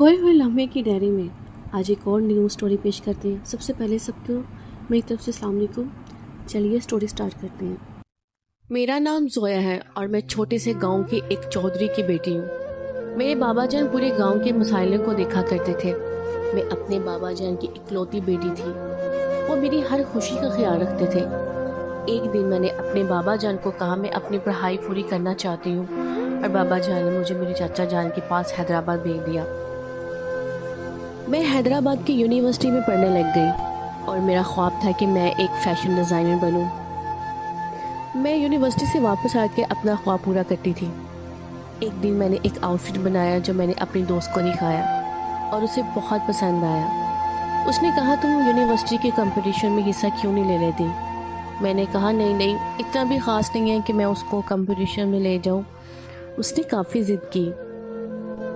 खोए हुए लम्हे की डायरी में आज एक और न्यू स्टोरी पेश करते हैं। सबसे पहले सबको मेरी तरफ से अस्सलाम वालेकुम। चलिए स्टोरी स्टार्ट करते हैं। मेरा नाम जोया है और मैं छोटे से गांव के एक चौधरी की बेटी हूँ। मेरे बाबा जान पूरे गांव के मसाइलों को देखा करते थे। मैं अपने बाबा जान की इकलौती बेटी थी। वो मेरी हर खुशी का ख्याल रखते थे। एक दिन मैंने अपने बाबा जान को कहा मैं अपनी पढ़ाई पूरी करना चाहती हूँ और बाबा जान ने मुझे मेरे चाचा जान के पास हैदराबाद भेज दिया। मैं हैदराबाद की यूनिवर्सिटी में पढ़ने लग गई और मेरा ख्वाब था कि मैं एक फैशन डिज़ाइनर बनूं। मैं यूनिवर्सिटी से वापस आके अपना ख्वाब पूरा करती थी। एक दिन मैंने एक आउटफिट बनाया जो मैंने अपनी दोस्त को दिखाया और उसे बहुत पसंद आया। उसने कहा तुम यूनिवर्सिटी के कंपटीशन में हिस्सा क्यों नहीं ले लेती? मैंने कहा नहीं, इतना भी ख़ास नहीं है कि मैं उसको कंपटीशन में ले जाऊं। उसने काफ़ी ज़िद की।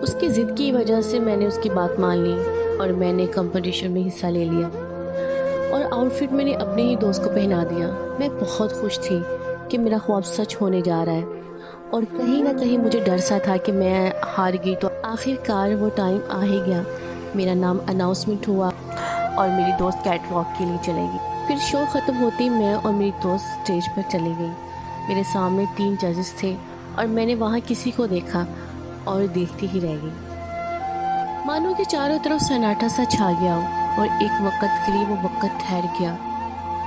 उसकी ज़िद की वजह से मैंने उसकी बात मान ली और मैंने कंपटीशन में हिस्सा ले लिया और आउटफिट मैंने अपने ही दोस्त को पहना दिया। मैं बहुत खुश थी कि मेरा ख्वाब सच होने जा रहा है और कहीं ना कहीं मुझे डर सा था कि मैं हार गई। तो आखिरकार वो टाइम आ ही गया। मेरा नाम अनाउंसमेंट हुआ और मेरी दोस्त कैटवॉक के लिए चलेगी। फिर शो ख़त्म होती मैं और मेरी दोस्त स्टेज पर चली गई। मेरे सामने 3 जजेस थे और मैंने वहाँ किसी को देखा और देखती ही रह गई। मानो कि चारों तरफ सन्नाटा सा छा गया और एक वक्त के लिए वो वक्त ठहर गया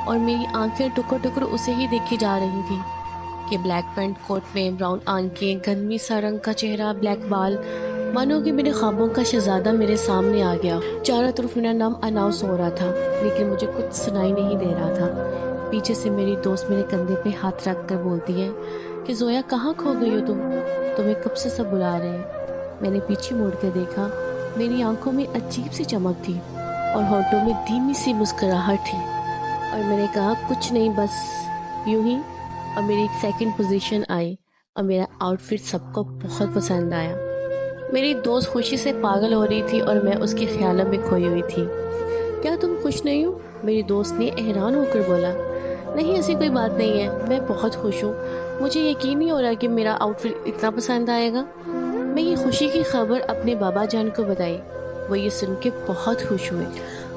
और मेरी आंखें टुकर टुकर उसे ही देखी जा रही थी कि ब्लैक पैंट कोट में ब्राउन आंखें, गंदमी सा रंग का चेहरा, ब्लैक बाल, मानो कि मेरे ख्वाबों का शहजादा मेरे सामने आ गया। चारों तरफ मेरा नाम अनाउंस हो रहा था लेकिन मुझे कुछ सुनाई नहीं दे रहा था। पीछे से मेरी दोस्त मेरे कंधे पे हाथ रख कर बोलती है कि जोया कहाँ खो गई हो तुम? तुम्हें कब से सब बुला रहे हैं। मैंने पीछे मुड़ कर देखा। मेरी आंखों में अजीब सी चमक थी और होठों में धीमी सी मुस्कुराहट थी और मैंने कहा कुछ नहीं, बस यूं ही। और मेरी एक सेकंड पोजीशन आई और मेरा आउटफिट सबको बहुत पसंद आया। मेरी दोस्त खुशी से पागल हो रही थी और मैं उसके ख्यालों में खोई हुई थी। क्या तुम खुश नहीं हो? मेरी दोस्त ने हैरान होकर बोला। नहीं, ऐसी कोई बात नहीं है, मैं बहुत खुश हूँ। मुझे यकीन नहीं हो रहा कि मेरा आउटफिट इतना पसंद आएगा। मैं ये खुशी की खबर अपने बाबा जान को बताई। वो ये सुन के बहुत खुश हुए।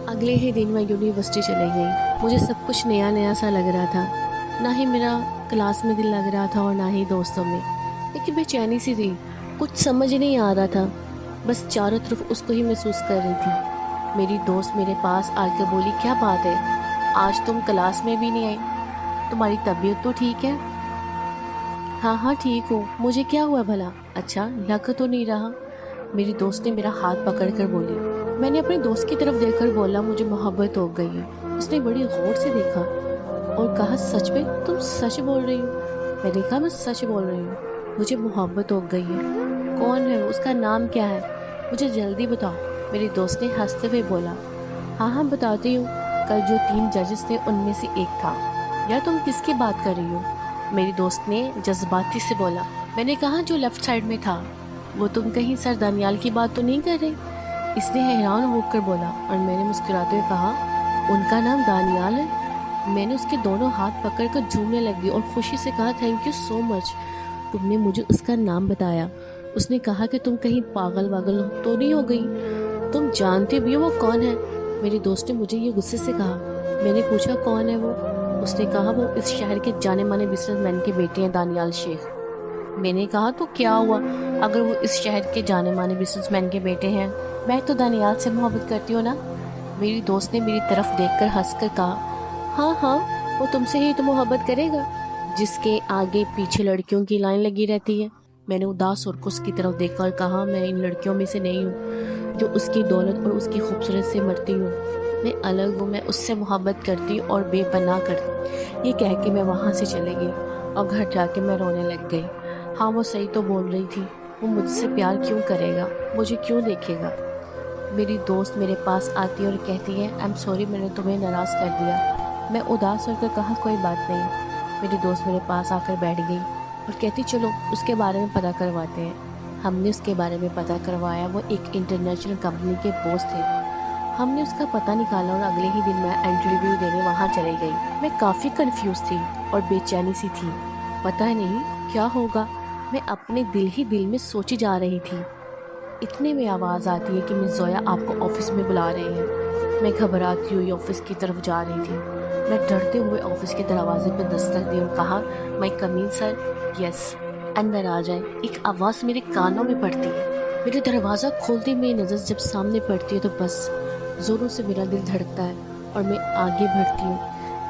अगले ही दिन मैं यूनिवर्सिटी चली गई। मुझे सब कुछ नया नया सा लग रहा था। ना ही मेरा क्लास में दिल लग रहा था और ना ही दोस्तों में, लेकिन बेचैनी सी थी। कुछ समझ नहीं आ रहा था, बस चारों तरफ उसको ही महसूस कर रही थी। मेरी दोस्त मेरे पास आकर बोली, क्या बात है, आज तुम क्लास में भी नहीं आई? तुम्हारी तबीयत तो ठीक है? हाँ ठीक हूँ। मुझे क्या हुआ भला? अच्छा, लग तो नहीं रहा। मेरी दोस्त ने मेरा हाथ पकड़कर बोली। मैंने अपने दोस्त की तरफ देखकर बोला, मुझे मोहब्बत हो गई है। उसने बड़ी गौर से देखा और कहा, सच में? तुम सच बोल रही हो? मैंने कहा, मैं सच बोल रही हूँ, मुझे मोहब्बत हो गई है। कौन है? उसका नाम क्या है? मुझे जल्दी बताओ। मेरी दोस्त ने हंसते हुए बोला। हाँ बताती हूँ। कल जो 3 जजेस थे उनमें से एक था। यार तुम किसकी बात कर रही हो? मेरी दोस्त ने जज्बाती से बोला। मैंने कहा जो लेफ्ट साइड में था। वो तुम कहीं सर दानियाल की बात तो नहीं कर रही? इसने हैरान होकर बोला और मैंने मुस्कुराते हुए कहा, उनका नाम दानियाल है। मैंने उसके दोनों हाथ पकड़कर झूमने लगी और खुशी से कहा, थैंक यू सो मच, तुमने मुझे उसका नाम बताया। उसने कहा कि तुम कहीं पागल वागल तो नहीं हो गई? तुम जानते भी हो वो कौन है? मेरी दोस्त ने मुझे ये गुस्से से कहा। मैंने पूछा, कौन है वो? उसने कहा, वो इस शहर के जाने माने बिजनेसमैन के बेटे हैं, दानियाल शेख। मैंने कहा, तो क्या हुआ अगर वो इस शहर के जाने माने बिजनेसमैन के बेटे हैं? मैं तो दानियाल से मोहब्बत करती हूँ ना। मेरी दोस्त ने मेरी तरफ देखकर हंसकर कहा, हाँ वो तुमसे ही तो मोहब्बत करेगा जिसके आगे पीछे लड़कियों की लाइन लगी रहती है। मैंने उदास और उसकी तरफ देखकर कहा, मैं इन लड़कियों में से नहीं हूँ जो उसकी दौलत और उसकी खूबसूरत से मरती हूँ। मैं अलग हूँ, मैं उससे मोहब्बत करती और बेपनाह करती। ये कह के मैं वहाँ से चली गई और घर जाके मैं रोने लग गई। हाँ, वो सही तो बोल रही थी। वो मुझसे प्यार क्यों करेगा? मुझे क्यों देखेगा? मेरी दोस्त मेरे पास आती और कहती है, आई एम सॉरी, मैंने तुम्हें नाराज़ कर दिया। मैं उदास होकर कहा, कोई बात नहीं। मेरी दोस्त मेरे पास आकर बैठ गई और कहती, चलो उसके बारे में पता करवाते हैं। हमने उसके बारे में पता करवाया। वो एक इंटरनेशनल कंपनी के बॉस थे। हमने उसका पता निकाला और अगले ही दिन मैं इंटरव्यू देने वहाँ चली गई। मैं काफ़ी कंफ्यूज थी और बेचैनी सी थी। पता नहीं क्या होगा, मैं अपने दिल ही दिल में सोची जा रही थी। اتنے میں آواز آتی ہے کہ مس زویا آپ کو آفس میں بلا رہے ہیں۔ میں گھبراتی ہوئی آفس کی طرف جا رہی تھی۔ میں ڈرتے ہوئے آفس کے دروازے پہ دستک دی اور کہا، میں کم ان سر؟ یس، اندر آ جائیں۔ ایک آواز میرے کانوں میں پڑتی ہے۔ میرے دروازہ کھولتے میری نظر جب سامنے پڑتی ہے تو بس زوروں سے میرا دل دھڑکتا ہے اور میں آگے بڑھتی ہوں۔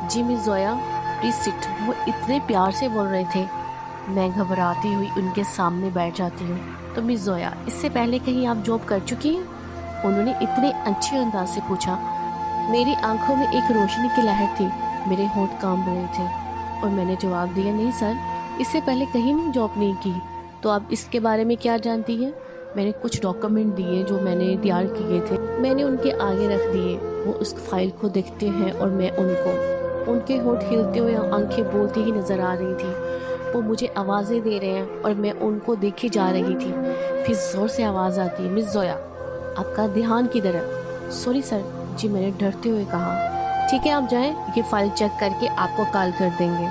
جی مس زویا پلیز سٹ۔ وہ اتنے پیار سے بول رہے تھے۔ میں گھبراتی ہوئی ان کے سامنے بیٹھ جاتی ہوں۔ تو مس زویا، اس سے پہلے کہیں آپ جاب کر چکی ہیں؟ انہوں نے اتنے اچھے انداز سے پوچھا۔ میری آنکھوں میں ایک روشنی کی لہر تھی، میرے ہونٹ کانپ رہے تھے اور میں نے جواب دیا، نہیں سر، اس سے پہلے کہیں بھی جاب نہیں کی۔ تو آپ اس کے بارے میں کیا جانتی ہیں؟ میں نے کچھ ڈاکومنٹ دیے جو میں نے تیار کیے تھے، میں نے ان کے آگے رکھ دیے۔ وہ اس فائل کو دیکھتے ہیں اور میں ان کو۔ ان کے ہونٹ ہلتے ہوئے آنکھیں بولتی ہی نظر آ رہی تھی۔ وہ مجھے آوازیں دے رہے ہیں اور میں ان کو دیکھی جا رہی تھی۔ پھر زور سے آواز آتی ہے، مس زویا آپ کا دھیان کدھر ہے؟ Sorry sir. جی، میں نے ڈرتے ہوئے کہا۔ ٹھیک ہے، آپ جائیں، یہ فائل چیک کر کے آپ کو کال کر دیں گے۔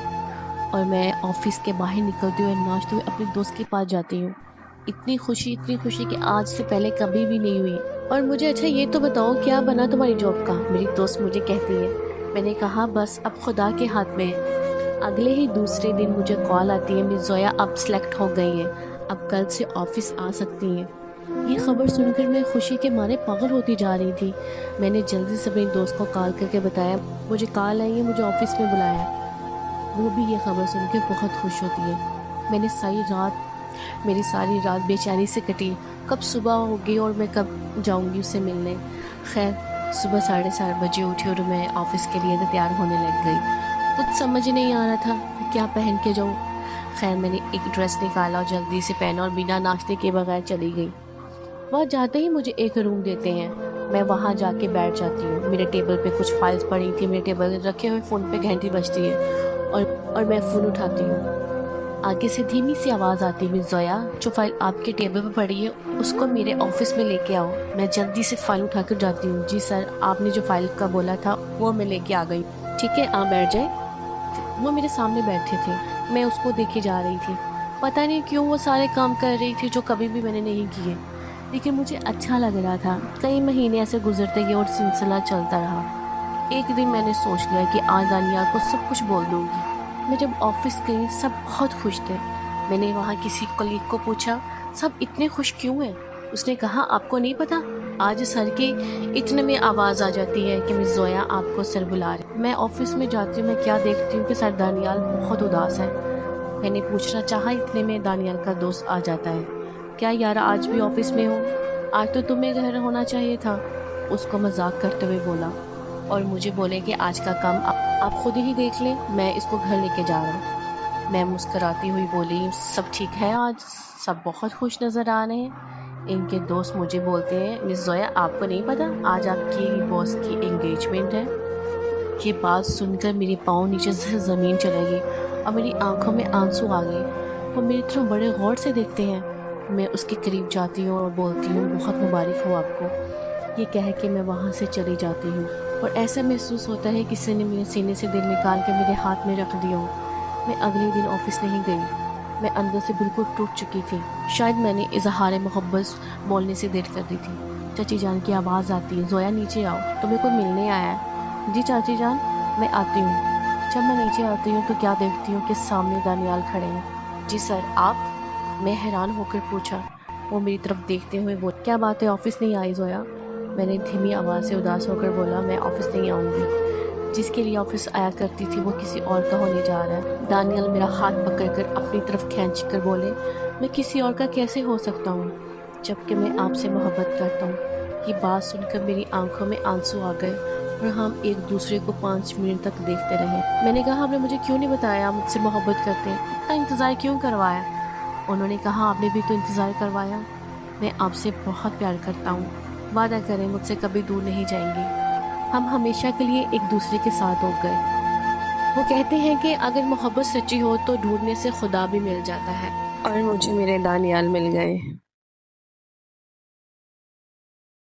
اور میں آفس کے باہر نکلتے ہوئے ناچتے ہوئے اپنے دوست کے پاس جاتی ہوں۔ اتنی خوشی کہ آج سے پہلے کبھی بھی نہیں ہوئی۔ اور مجھے اچھا یہ تو بتاؤ، کیا بنا تمہاری جاب کا؟ میری دوست مجھے کہتی ہے۔ میں نے کہا، بس اب خدا کے ہاتھ میں ہے۔ اگلے ہی دوسرے دن مجھے کال آتی ہے، مس زویا اب سلیکٹ ہو گئی ہیں، اب کل سے آفس آ سکتی ہیں۔ یہ خبر سن کر میں خوشی کے مارے پاگل ہوتی جا رہی تھی۔ میں نے جلدی سے اپنے دوست کو کال کر کے بتایا، مجھے کال آئی ہے، مجھے آفس میں بلایا۔ وہ بھی یہ خبر سن کے بہت خوش ہوتی ہے۔ میری ساری رات بے چینی سے کٹی، کب صبح ہوگی اور میں کب جاؤں گی اسے ملنے۔ خیر، صبح 7:30 بجے اٹھی اور میں آفس کے لیے تیار ہونے لگ گئی۔ کچھ سمجھ نہیں آ رہا تھا کیا پہن کے جاؤں۔ خیر، میں نے ایک ڈریس نکالا اور جلدی سے پہنا اور بنا ناشتے کے بغیر چلی گئی۔ وہاں جاتے ہی مجھے ایک روم دیتے ہیں۔ میں وہاں جا کے بیٹھ جاتی ہوں۔ میرے ٹیبل پہ کچھ فائلز پڑی تھی، میرے ٹیبل رکھے ہوئے فون پہ گھنٹی بجتی ہے اور میں فون اٹھاتی ہوں۔ آگے سے دھیمی سی آواز آتی، مس زویا جو فائل آپ کے ٹیبل پہ پڑی ہے اس کو میرے آفس میں لے کے آؤ۔ میں جلدی سے فائل اٹھا کر جاتی ہوں۔ جی سر، آپ نے جو فائل کا بولا تھا وہ میں لے کے آ گئی۔ ٹھیک ہے، آپ بیٹھ جائیں۔ وہ میرے سامنے بیٹھے تھے، میں اس کو دیکھی جا رہی تھی۔ پتہ نہیں کیوں وہ سارے کام کر رہی تھی جو کبھی بھی میں نے نہیں کیے، لیکن مجھے اچھا لگ رہا تھا۔ کئی مہینے ایسے گزرتے گئے اور سلسلہ چلتا رہا۔ ایک دن میں نے سوچ لیا کہ آج دانیال کو سب کچھ بول دوں گی۔ میں جب آفس گئی سب بہت خوش تھے۔ میں نے وہاں کسی کلیگ کو پوچھا، سب اتنے خوش کیوں ہیں؟ اس نے کہا، آپ کو نہیں پتا، آج سر کے اتنے میں آواز آ جاتی ہے کہ مس زویا آپ کو سر بلا رہے۔ میں آفس میں جاتی ہوں، میں کیا دیکھتی ہوں کہ سر دانیال بہت اداس ہے۔ میں نے پوچھنا چاہا، اتنے میں دانیال کا دوست آ جاتا ہے۔ کیا یار آج بھی آفس میں ہو؟ آج تو تمہیں گھر ہونا چاہیے تھا، اس کو مذاق کرتے ہوئے بولا، اور مجھے بولے کہ آج کا کام آپ خود ہی دیکھ لیں، میں اس کو گھر لے کے جا رہا ہوں۔ میں مسکراتی ہوئی بولی، سب ٹھیک ہے؟ آج سب بہت خوش نظر آ رہے ہیں۔ ان کے دوست مجھے بولتے ہیں، مس زویا آپ کو نہیں پتا آج آپ کی باس کی انگیجمنٹ ہے؟ یہ بات سن کر میری پاؤں نیچے سے زمین چلے گئی اور میری آنکھوں میں آنسو آ گئے۔ وہ میری طرف بڑے غور سے دیکھتے ہیں۔ میں اس کے قریب جاتی ہوں اور بولتی ہوں، بہت مبارک ہو آپ کو۔ یہ کہہ کے میں وہاں سے چلی جاتی ہوں اور ایسا محسوس ہوتا ہے کسی نے میرے سینے سے دل نکال کے میرے ہاتھ میں رکھ دیا ہو۔ میں اگلے دن آفس نہیں گئی۔ میں اندر سے بالکل ٹوٹ چکی تھی۔ شاید میں نے اظہار محبت بولنے سے دیر کر دی تھی۔ چاچی جان کی آواز آتی ہے، زویا نیچے آؤ، تمہیں کوئی ملنے آیا ہے۔ جی چاچی جان، میں آتی ہوں۔ جب میں نیچے آتی ہوں تو کیا دیکھتی ہوں کہ سامنے دانیال کھڑے ہیں۔ جی سر، آپ؟ میں حیران ہو کر پوچھا۔ وہ میری طرف دیکھتے ہوئے بولے، کیا بات ہے، آفس نہیں آئی زویا؟ میں نے دھیمی آواز سے اداس ہو کر بولا، میں آفس نہیں آؤں گی۔ جس کے لیے آفس آیا کرتی تھی وہ کسی اور کا ہونے جا رہا ہے۔ دانیال میرا ہاتھ پکڑ کر اپنی طرف کھینچ کر بولے، میں کسی اور کا کیسے ہو سکتا ہوں جبکہ میں آپ سے محبت کرتا ہوں۔ یہ بات سن کر میری آنکھوں میں آنسو آ گئے اور ہم ایک دوسرے کو 5 منٹ تک دیکھتے رہے۔ میں نے کہا، آپ نے مجھے کیوں نہیں بتایا آپ مجھ سے محبت کرتے ہیں؟ اتنا انتظار کیوں کروایا؟ انہوں نے کہا، آپ نے بھی تو انتظار کروایا۔ میں آپ سے بہت پیار کرتا ہوں، وعدہ کریں مجھ سے کبھی دور نہیں جائیں گی۔ ہم ہمیشہ کے لیے ایک دوسرے کے ساتھ ہو گئے۔ وہ کہتے ہیں کہ اگر محبت سچی ہو تو ڈھونڈنے سے خدا بھی مل جاتا ہے، اور مجھے میرے دانیال مل گئے۔